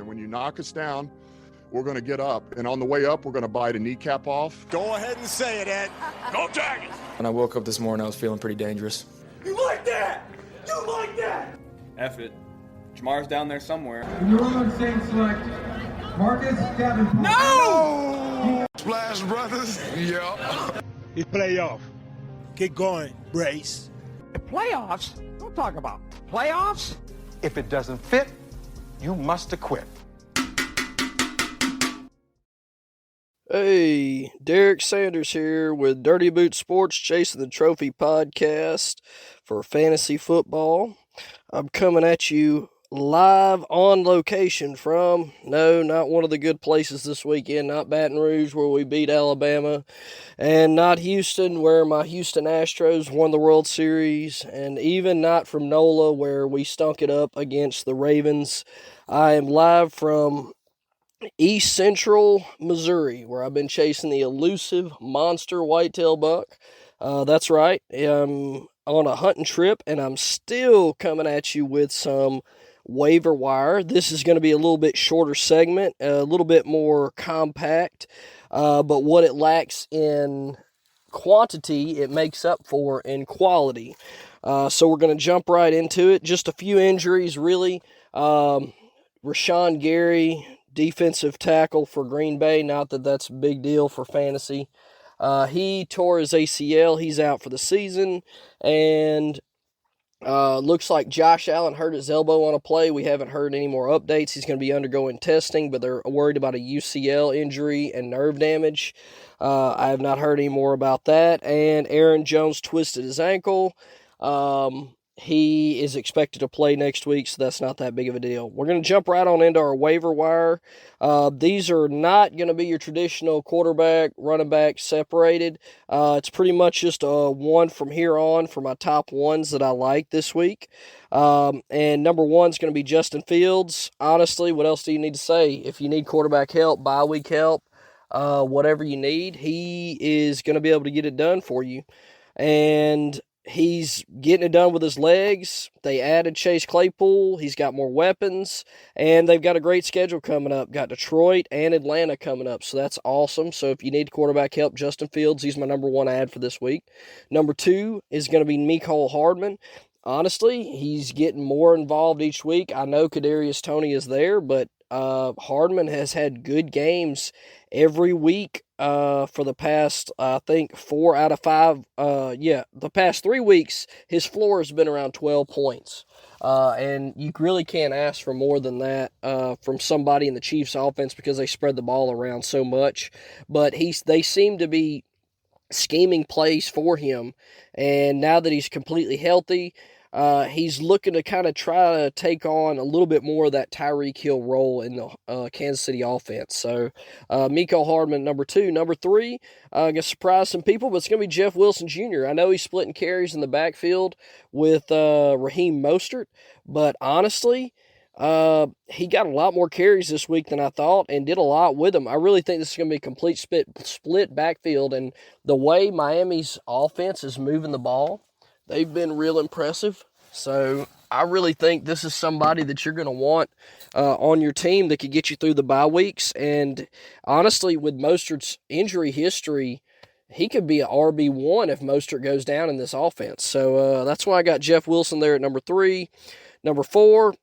And when you knock us down, we're going to get up. And on the way up, we're going to bite a kneecap off. Go ahead and say it, Ed. Go Tigers! When I woke up this morning, I was feeling pretty dangerous. You like that? You like that? F it. Jamar's down there somewhere. The New Orleans Saints select Marcus Davenport. No! Splash Brothers. Yeah. It's playoff. Get going, Brace. Playoffs? Don't talk about playoffs. If it doesn't fit, you must acquit. Hey, Derek Sanders here with Dirty Boot Sports Chasing the Trophy podcast for fantasy football. I'm coming at you live on location from, no, not one of the good places this weekend, not Baton Rouge where we beat Alabama, and not Houston where my Houston Astros won the World Series, and even not from NOLA where we stunk it up against the Ravens. I am live from East Central Missouri, where I've been chasing the elusive monster whitetail buck. That's right, I'm on a hunting trip, and I'm still coming at you with some waiver wire. This is going to be a little bit shorter segment, a little bit more compact, but what it lacks in quantity, it makes up for in quality. So we're going to jump right into it. Just a few injuries, really. Rashawn Gary, defensive tackle for Green Bay, not that that's a big deal for fantasy. He tore his ACL. He's out for the season, and looks like Josh Allen hurt his elbow on a play. We haven't heard any more updates. He's going to be undergoing testing, but they're worried about a UCL injury and nerve damage. I have not heard any more about that. And Aaron Jones twisted his ankle. He is expected to play next week, so that's not that big of a deal. We're going to jump right on into our waiver wire. These are not going to be your traditional quarterback, running back separated. It's pretty much just a one from here on for my top ones that I like this week. And number one is going to be Justin Fields. Honestly, what else do you need to say? If you need quarterback help, bye week help, whatever you need, he is going to be able to get it done for you. And he's getting it done with his legs. They added Chase Claypool. He's got more weapons, and they've got a great schedule coming up. Got Detroit and Atlanta coming up, so that's awesome. So if you need quarterback help, Justin Fields, he's my number one ad for this week. Number two is going to be Mecole Hardman. Honestly, he's getting more involved each week. I know Kadarius Toney is there, but Hardman has had good games every week for the past, I think, 4 out of 5. The past 3 weeks, his floor has been around 12 points. And you really can't ask for more than that from somebody in the Chiefs offense because they spread the ball around so much. But they seem to be scheming plays for him. And now that he's completely healthy, he's looking to kind of try to take on a little bit more of that Tyreek Hill role in the Kansas City offense. So, Mecole Hardman, number two. Number three, going to surprise some people, but it's going to be Jeff Wilson Jr. I know he's splitting carries in the backfield with Raheem Mostert, but honestly, he got a lot more carries this week than I thought and did a lot with them. I really think this is going to be a complete split backfield, and the way Miami's offense is moving the ball, they've been real impressive. So I really think this is somebody that you're going to want on your team that could get you through the bye weeks. And honestly, with Mostert's injury history, he could be an RB1 if Mostert goes down in this offense. So that's why I got Jeff Wilson there at number 3. Number 4,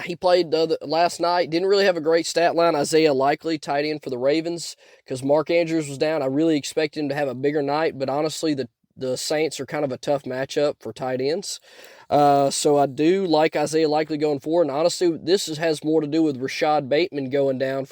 he played last night. Didn't really have a great stat line. Isaiah Likely, tight end for the Ravens, because Mark Andrews was down. I really expected him to have a bigger night, but honestly, the Saints are kind of a tough matchup for tight ends. So I do like Isaiah Likely going forward. And honestly, this has more to do with Rashad Bateman going down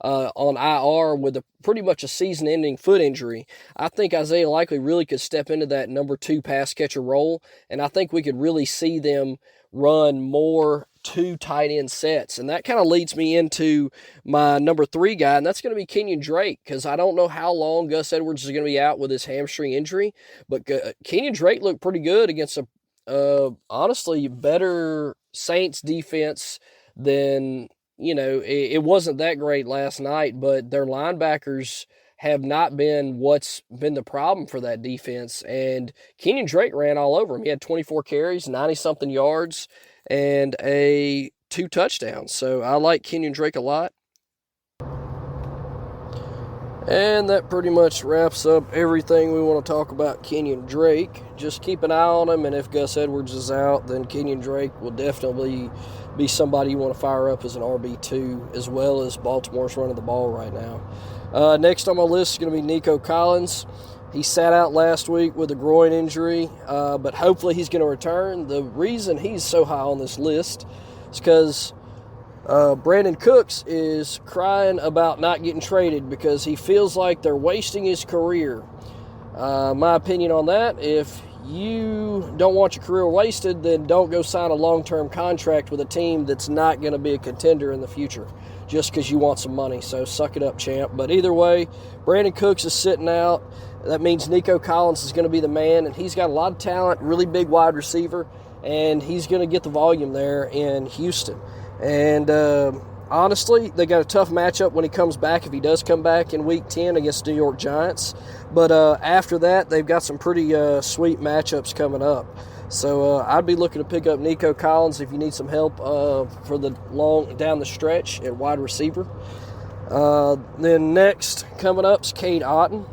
on IR with pretty much a season-ending foot injury. I think Isaiah Likely really could step into that number 2 pass catcher role, and I think we could really see them run more 2 tight end sets. And that kind of leads me into my number 3 guy, and that's going to be Kenyon Drake, because I don't know how long Gus Edwards is going to be out with his hamstring injury, but Kenyon Drake looked pretty good against a honestly better Saints defense than, it wasn't that great last night, but their linebackers have not been what's been the problem for that defense. And Kenyon Drake ran all over him. He had 24 carries, 90-something yards, and a 2 touchdowns. So I like Kenyon Drake a lot. And that pretty much wraps up everything we want to talk about Kenyon Drake. Just keep an eye on him, and if Gus Edwards is out, then Kenyon Drake will definitely be somebody you want to fire up as an RB2, as well as Baltimore's running the ball right now. Next on my list is going to be Nico Collins. He sat out last week with a groin injury, but hopefully he's going to return. The reason he's so high on this list is because Brandon Cooks is crying about not getting traded because he feels like they're wasting his career. My opinion on that, if you don't want your career wasted, then don't go sign a long-term contract with a team that's not going to be a contender in the future just because you want some money. So suck it up, champ. But either way, Brandon Cooks is sitting out. That means Nico Collins is going to be the man, and he's got a lot of talent, really big wide receiver, and he's going to get the volume there in Houston. And honestly, they got a tough matchup when he comes back, if he does come back in Week 10 against New York Giants. But after that, they've got some pretty sweet matchups coming up. So I'd be looking to pick up Nico Collins if you need some help for the long down the stretch at wide receiver. Then next coming up is Cade Otton,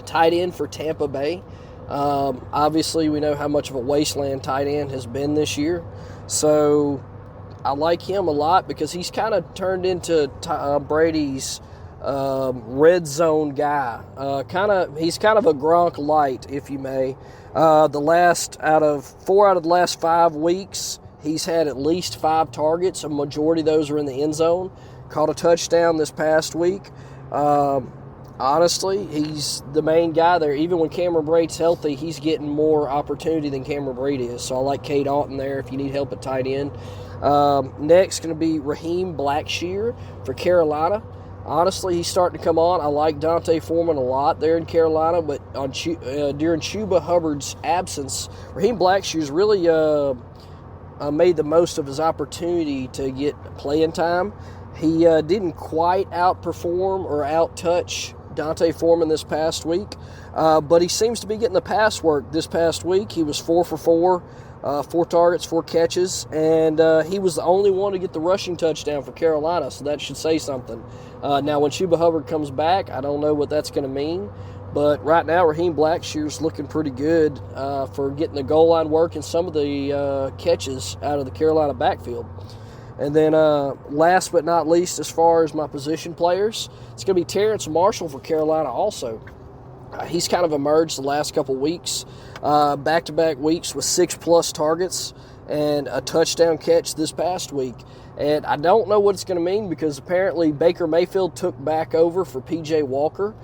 tight end for Tampa Bay. Obviously, we know how much of a wasteland tight end has been this year. So I like him a lot because he's kind of turned into Brady's red zone guy. He's kind of a Gronk light, if you may. 4 out of the last 5 weeks, he's had at least 5 targets. A majority of those are in the end zone. Caught a touchdown this past week. Honestly, he's the main guy there. Even when Cameron Brate's healthy, he's getting more opportunity than Cameron Brate is. So I like Cade Otton there if you need help at tight end. Next going to be Raheem Blackshear for Carolina. Honestly, he's starting to come on. I like Dante Foreman a lot there in Carolina, but during Chuba Hubbard's absence, Raheem Blackshear's really made the most of his opportunity to get playing time. He didn't quite outperform or outtouch Dante Foreman this past week, but he seems to be getting the pass work this past week. He was 4 for 4. 4 targets, 4 catches, and he was the only one to get the rushing touchdown for Carolina, so that should say something. Now, when Chuba Hubbard comes back, I don't know what that's going to mean, but right now, Raheem Blackshear's looking pretty good for getting the goal line work and some of the catches out of the Carolina backfield. And then last but not least, as far as my position players, it's going to be Terrence Marshall for Carolina also. He's kind of emerged the last couple weeks, back-to-back weeks with 6+ targets and a touchdown catch this past week. And I don't know what it's going to mean because apparently Baker Mayfield took back over for P.J. Walker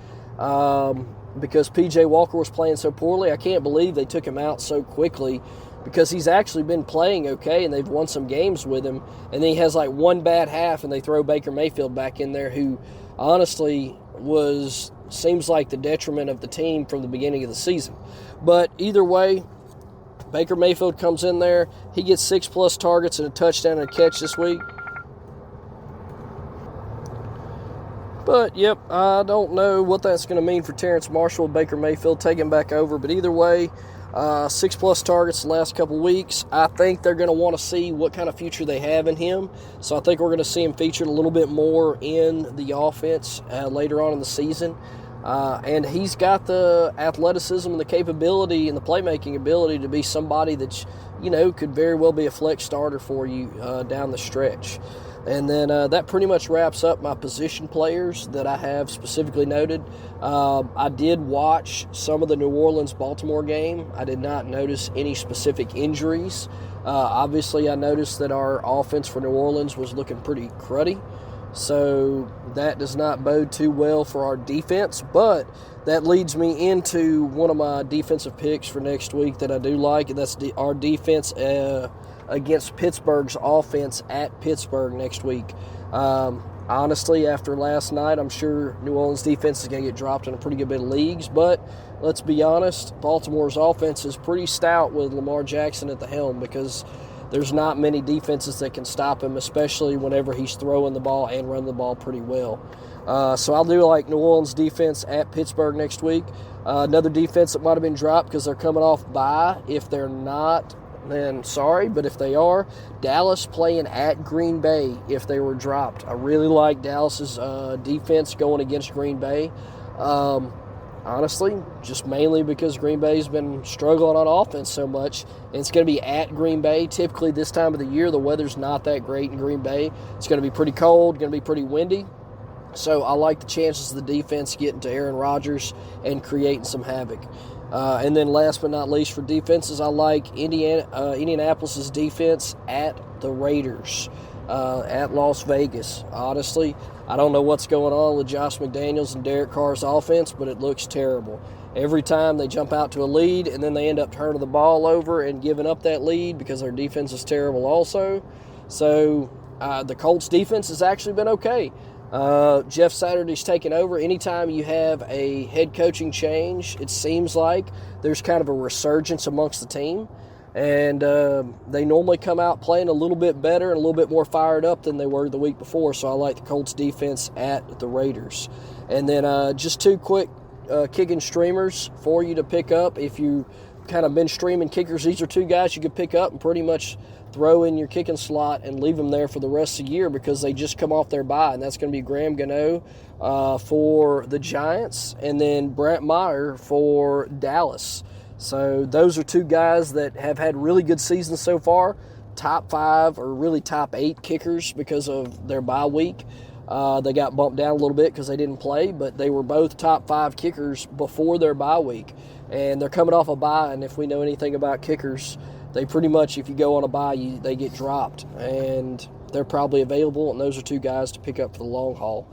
because P.J. Walker was playing so poorly. I can't believe they took him out so quickly because he's actually been playing okay and they've won some games with him. And then he has like one bad half and they throw Baker Mayfield back in there, who honestly seems like the detriment of the team from the beginning of the season. But either way, Baker Mayfield comes in there. He gets 6+ targets and a touchdown and a catch this week. But, yep, I don't know what that's going to mean for Terrence Marshall and Baker Mayfield taking back over. But either way, 6+ targets the last couple weeks. I think they're going to want to see what kind of future they have in him. So I think we're going to see him featured a little bit more in the offense later on in the season. And he's got the athleticism and the capability and the playmaking ability to be somebody that, could very well be a flex starter for you down the stretch. And then that pretty much wraps up my position players that I have specifically noted. I did watch some of the New Orleans-Baltimore game. I did not notice any specific injuries. Obviously, I noticed that our offense for New Orleans was looking pretty cruddy. So that does not bode too well for our defense. But that leads me into one of my defensive picks for next week that I do like, and that's our defense against Pittsburgh's offense at Pittsburgh next week. Honestly, after last night, I'm sure New Orleans' defense is going to get dropped in a pretty good bit of leagues. But let's be honest, Baltimore's offense is pretty stout with Lamar Jackson at the helm because there's not many defenses that can stop him, especially whenever he's throwing the ball and running the ball pretty well. So I'll do like New Orleans defense at Pittsburgh next week. Another defense that might have been dropped because they're coming off bye. If they're not then sorry, but if they are, Dallas playing at Green Bay if they were dropped. I really like Dallas's defense going against Green Bay. Honestly, just mainly because Green Bay's been struggling on offense so much. And it's going to be at Green Bay. Typically this time of the year, the weather's not that great in Green Bay. It's going to be pretty cold, going to be pretty windy. So I like the chances of the defense getting to Aaron Rodgers and creating some havoc. And then last but not least for defenses, I like Indianapolis' defense at the Raiders, at Las Vegas. Honestly, I don't know what's going on with Josh McDaniels and Derek Carr's offense, but it looks terrible. Every time they jump out to a lead, and then they end up turning the ball over and giving up that lead because their defense is terrible also. So the Colts' defense has actually been okay. Jeff Saturday's taken over. Anytime you have a head coaching change, it seems like there's kind of a resurgence amongst the team. And they normally come out playing a little bit better and a little bit more fired up than they were the week before. So I like the Colts defense at the Raiders. And then just two quick kicking streamers for you to pick up. If you kind of been streaming kickers, these are two guys you could pick up and pretty much throw in your kicking slot and leave them there for the rest of the year because they just come off their bye. And that's going to be Graham Gano for the Giants and then Brent Meyer for Dallas. So those are two guys that have had really good seasons so far, top 5 or really top 8 kickers because of their bye week. They got bumped down a little bit because they didn't play, but they were both top 5 kickers before their bye week. And they're coming off a bye, and if we know anything about kickers, they pretty much, if you go on a bye, they get dropped. And they're probably available, and those are two guys to pick up for the long haul.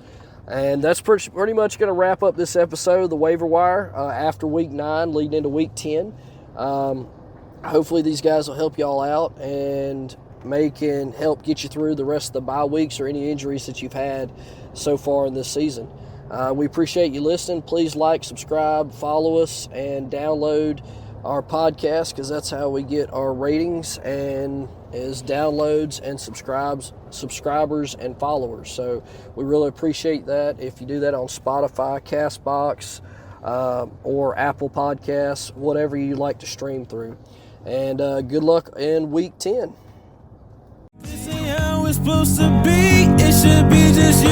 And that's pretty much going to wrap up this episode of the Waiver Wire after Week 9, leading into Week 10. Hopefully these guys will help y'all out and can help get you through the rest of the bye weeks or any injuries that you've had so far in this season. We appreciate you listening. Please like, subscribe, follow us, and download our podcast because that's how we get our ratings and is downloads and subscribers and followers. So we really appreciate that if you do that on Spotify, CastBox, or Apple Podcasts, whatever you like to stream through. And good luck in Week 10. This ain't how it's supposed to be. It should be just you